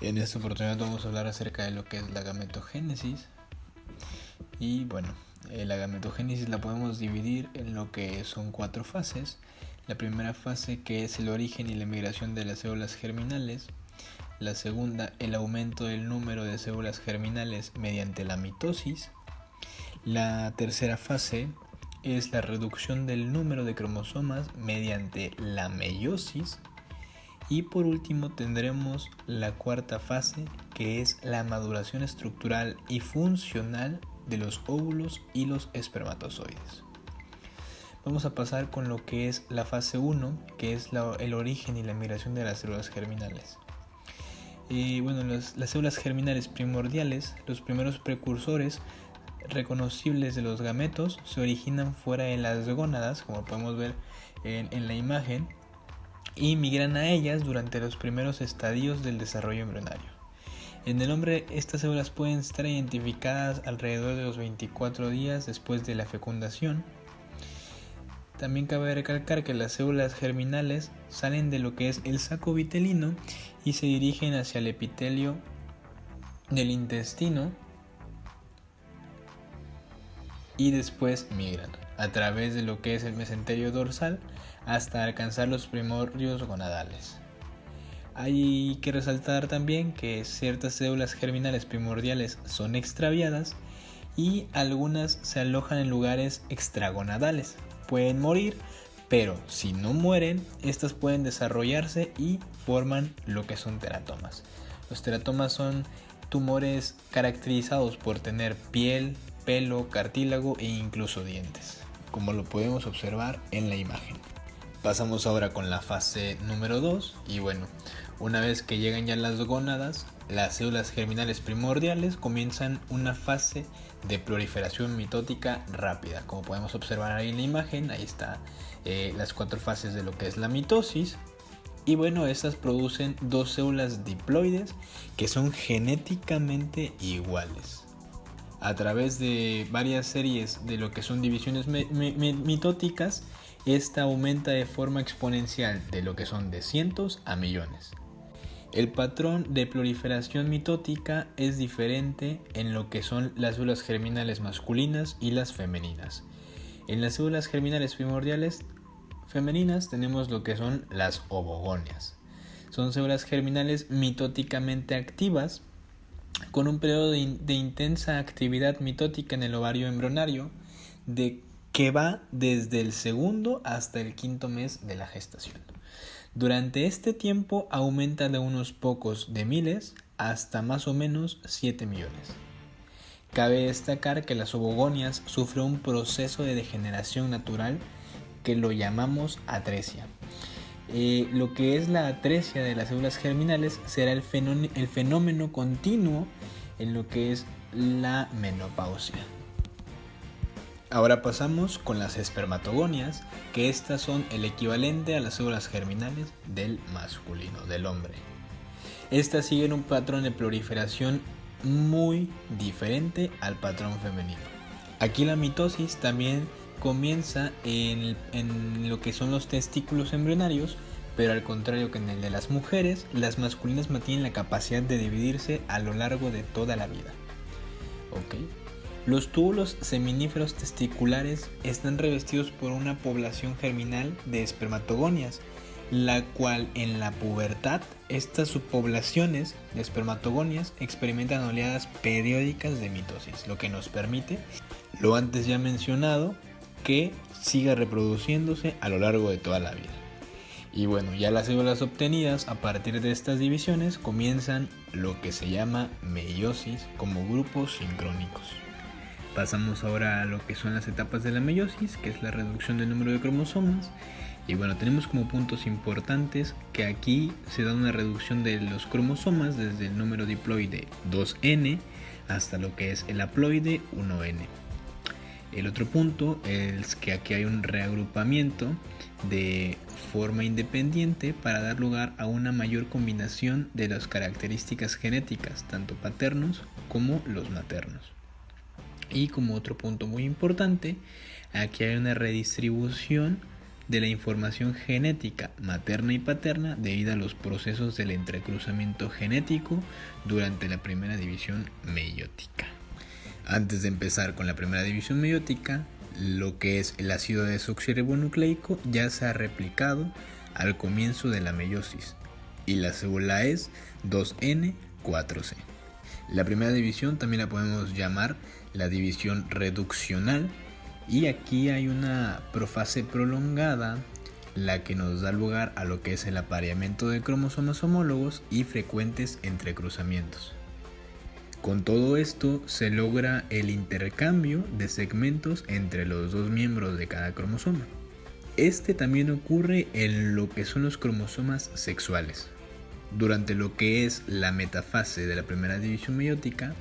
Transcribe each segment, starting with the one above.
En esta oportunidad vamos a hablar acerca de lo que es la gametogénesis. Y bueno, la gametogénesis la podemos dividir en lo que son 4 fases. La primera fase, que es el origen y la migración de las células germinales. La segunda, el aumento del número de células germinales mediante la mitosis. La tercera fase es la reducción del número de cromosomas mediante la meiosis. Y por último tendremos la cuarta fase, que es la maduración estructural y funcional de los óvulos y los espermatozoides. Vamos a pasar con lo que es la fase 1, que es el origen y la migración de las células germinales. Las células germinales primordiales, los primeros precursores reconocibles de los gametos, se originan fuera de las gónadas, como podemos ver en la imagen, y migran a ellas durante los primeros estadios del desarrollo embrionario. En el hombre, estas células pueden estar identificadas alrededor de los 24 días después de la fecundación. También cabe recalcar que las células germinales salen de lo que es el saco vitelino y se dirigen hacia el epitelio del intestino y después migran a través de lo que es el mesenterio dorsal hasta alcanzar los primordios gonadales. Hay que resaltar también que ciertas células germinales primordiales son extraviadas y algunas se alojan en lugares extragonadales. Pueden morir, pero si no mueren, estas pueden desarrollarse y forman lo que son teratomas. Los teratomas son tumores caracterizados por tener piel, pelo, cartílago e incluso dientes, como lo podemos observar en la imagen. Pasamos ahora con la fase número 2 y una vez que llegan ya las gónadas, las células germinales primordiales comienzan una fase de proliferación mitótica rápida. Como podemos observar ahí en la imagen, ahí está las 4 fases de lo que es la mitosis. Y estas producen 2 células diploides que son genéticamente iguales. A través de varias series de lo que son divisiones mitóticas, esta aumenta de forma exponencial de lo que son de cientos a millones. El patrón de proliferación mitótica es diferente en lo que son las células germinales masculinas y las femeninas. En las células germinales primordiales femeninas tenemos lo que son las ovogonias. Son células germinales mitóticamente activas con un periodo de intensa actividad mitótica en el ovario embrionario que va desde el segundo hasta el quinto mes de la gestación. Durante este tiempo aumenta de unos pocos de miles hasta más o menos 7 millones. Cabe destacar que las ovogonias sufren un proceso de degeneración natural que lo llamamos atresia. Lo que es la atresia de las células germinales será el fenómeno continuo en lo que es la menopausia. Ahora pasamos con las espermatogonias, que estas son el equivalente a las células germinales del masculino, del hombre. Estas siguen un patrón de proliferación muy diferente al patrón femenino. Aquí la mitosis también comienza en lo que son los testículos embrionarios, pero al contrario que en el de las mujeres, las masculinas mantienen la capacidad de dividirse a lo largo de toda la vida. Los túbulos seminíferos testiculares están revestidos por una población germinal de espermatogonias, la cual en la pubertad estas subpoblaciones de espermatogonias experimentan oleadas periódicas de mitosis, lo que nos permite, lo antes ya mencionado, que siga reproduciéndose a lo largo de toda la vida. Y ya las células obtenidas a partir de estas divisiones comienzan lo que se llama meiosis como grupos sincrónicos. Pasamos ahora a lo que son las etapas de la meiosis, que es la reducción del número de cromosomas. Y tenemos como puntos importantes que aquí se da una reducción de los cromosomas desde el número diploide 2N hasta lo que es el haploide 1N. El otro punto es que aquí hay un reagrupamiento de forma independiente para dar lugar a una mayor combinación de las características genéticas, tanto paternos como los maternos. Y como otro punto muy importante, aquí hay una redistribución de la información genética materna y paterna debido a los procesos del entrecruzamiento genético durante la primera división meiótica. Antes de empezar con la primera división meiótica, lo que es el ácido desoxirribonucleico ya se ha replicado al comienzo de la meiosis y la célula es 2N4C. La primera división también la podemos llamar la división reduccional y aquí hay una profase prolongada, la que nos da lugar a lo que es el apareamiento de cromosomas homólogos y frecuentes entrecruzamientos. Con todo esto se logra el intercambio de segmentos entre los dos miembros de cada cromosoma. Este también ocurre en lo que son los cromosomas sexuales. Durante lo que es la metafase de la primera división meiótica,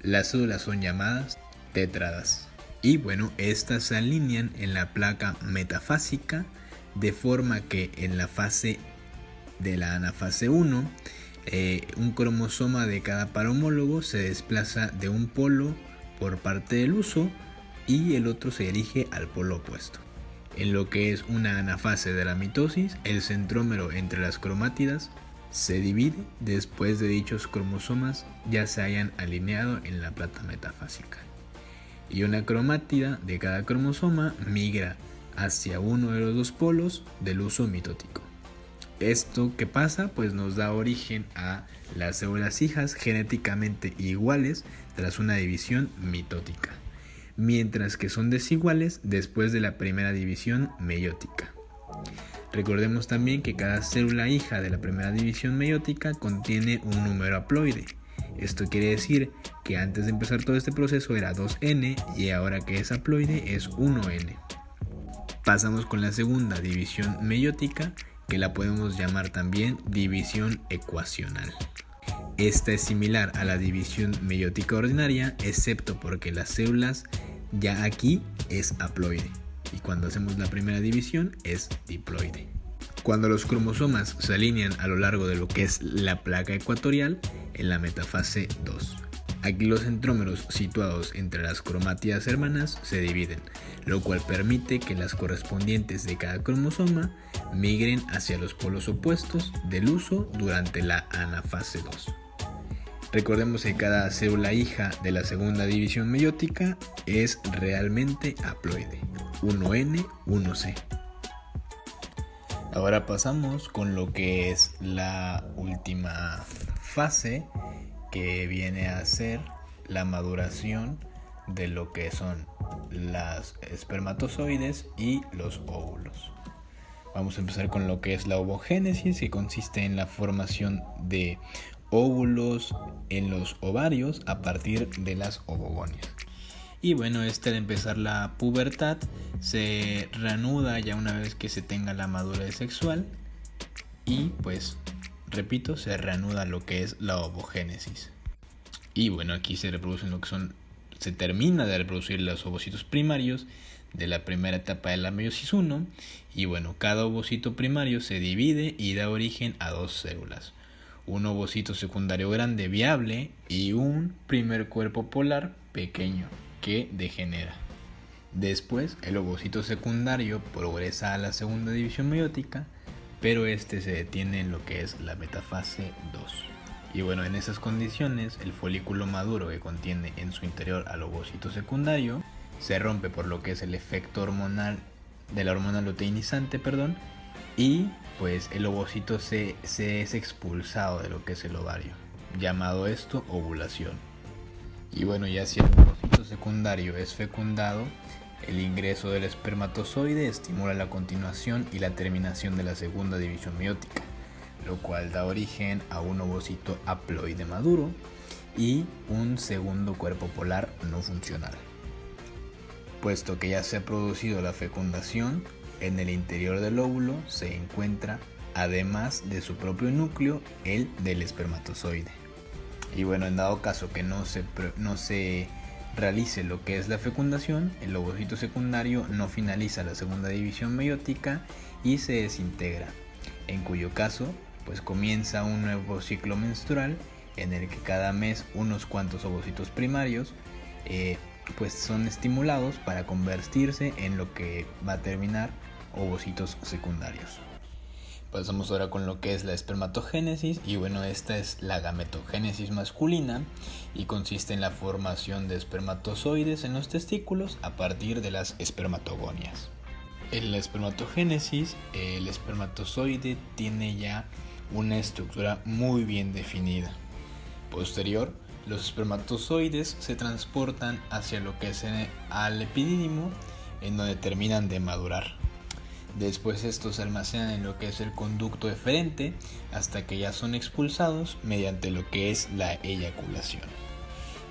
las células son llamadas tétradas. Y bueno, estas se alinean en la placa metafásica de forma que en la fase de la anafase 1, un cromosoma de cada par homólogo se desplaza de un polo por parte del uso y el otro se dirige al polo opuesto. En lo que es una anafase de la mitosis, el centrómero entre las cromátidas se divide después de dichos cromosomas ya se hayan alineado en la placa metafásica. Y una cromátida de cada cromosoma migra hacia uno de los dos polos del uso mitótico. Esto que pasa pues nos da origen a las células hijas genéticamente iguales tras una división mitótica, mientras que son desiguales después de la primera división meiótica. Recordemos también que cada célula hija de la primera división meiótica contiene un número haploide. Esto quiere decir que antes de empezar todo este proceso era 2N y ahora que es haploide es 1N. Pasamos con la segunda división meiótica, que la podemos llamar también división ecuacional. Esta es similar a la división meiótica ordinaria, excepto porque las células ya aquí es haploide. Y cuando hacemos la primera división es diploide. Cuando los cromosomas se alinean a lo largo de lo que es la placa ecuatorial en la metafase 2. Aquí los centrómeros situados entre las cromátidas hermanas se dividen, lo cual permite que las correspondientes de cada cromosoma migren hacia los polos opuestos del uso durante la anafase 2. Recordemos que cada célula hija de la segunda división meiótica es realmente haploide, 1N, 1C. Ahora pasamos con lo que es la última fase, que viene a ser la maduración de lo que son las espermatozoides y los óvulos. Vamos a empezar con lo que es la ovogénesis, que consiste en la formación de óvulos en los ovarios a partir de las ovogonias. Y bueno, al empezar la pubertad se reanuda ya una vez que se tenga la madurez sexual y pues repito, se reanuda lo que es la ovogénesis. Y bueno, aquí se reproducen se termina de reproducir los ovocitos primarios de la primera etapa de la meiosis 1 y bueno, cada ovocito primario se divide y da origen a dos células. Un ovocito secundario grande viable y un primer cuerpo polar pequeño que degenera. Después, el ovocito secundario progresa a la segunda división meiótica, pero este se detiene en lo que es la metafase 2. Y bueno, en esas condiciones, el folículo maduro que contiene en su interior al ovocito secundario se rompe por lo que es el efecto hormonal de la hormona luteinizante, y pues el ovocito se es expulsado de lo que es el ovario, llamado esto ovulación. Y bueno, ya si el ovocito secundario es fecundado, el ingreso del espermatozoide estimula la continuación y la terminación de la segunda división meiótica, lo cual da origen a un ovocito haploide maduro y un segundo cuerpo polar no funcional. Puesto que ya se ha producido la fecundación, en el interior del óvulo se encuentra, además de su propio núcleo, el del espermatozoide. Y bueno, en dado caso que no se realice lo que es la fecundación, el ovocito secundario no finaliza la segunda división meiótica y se desintegra, en cuyo caso pues comienza un nuevo ciclo menstrual en el que cada mes unos cuantos ovocitos primarios pues son estimulados para convertirse en lo que va a terminar ovocitos secundarios. Pasamos ahora con lo que es la espermatogénesis, y bueno, esta es la gametogénesis masculina y consiste en la formación de espermatozoides en los testículos a partir de las espermatogonias. En la espermatogénesis, el espermatozoide tiene ya una estructura muy bien definida. Posterior, los espermatozoides se transportan hacia lo que es al epidídimo, en donde terminan de madurar. Después estos se almacenan en lo que es el conducto eferente hasta que ya son expulsados mediante lo que es la eyaculación.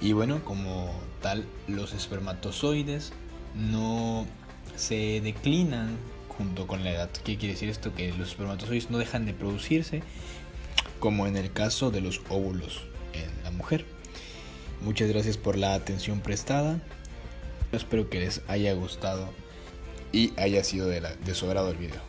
Y bueno, como tal, los espermatozoides no se declinan junto con la edad. ¿Qué quiere decir esto? Que los espermatozoides no dejan de producirse, como en el caso de los óvulos en la mujer. Muchas gracias por la atención prestada. Espero que les haya gustado y haya sido de su agrado el video.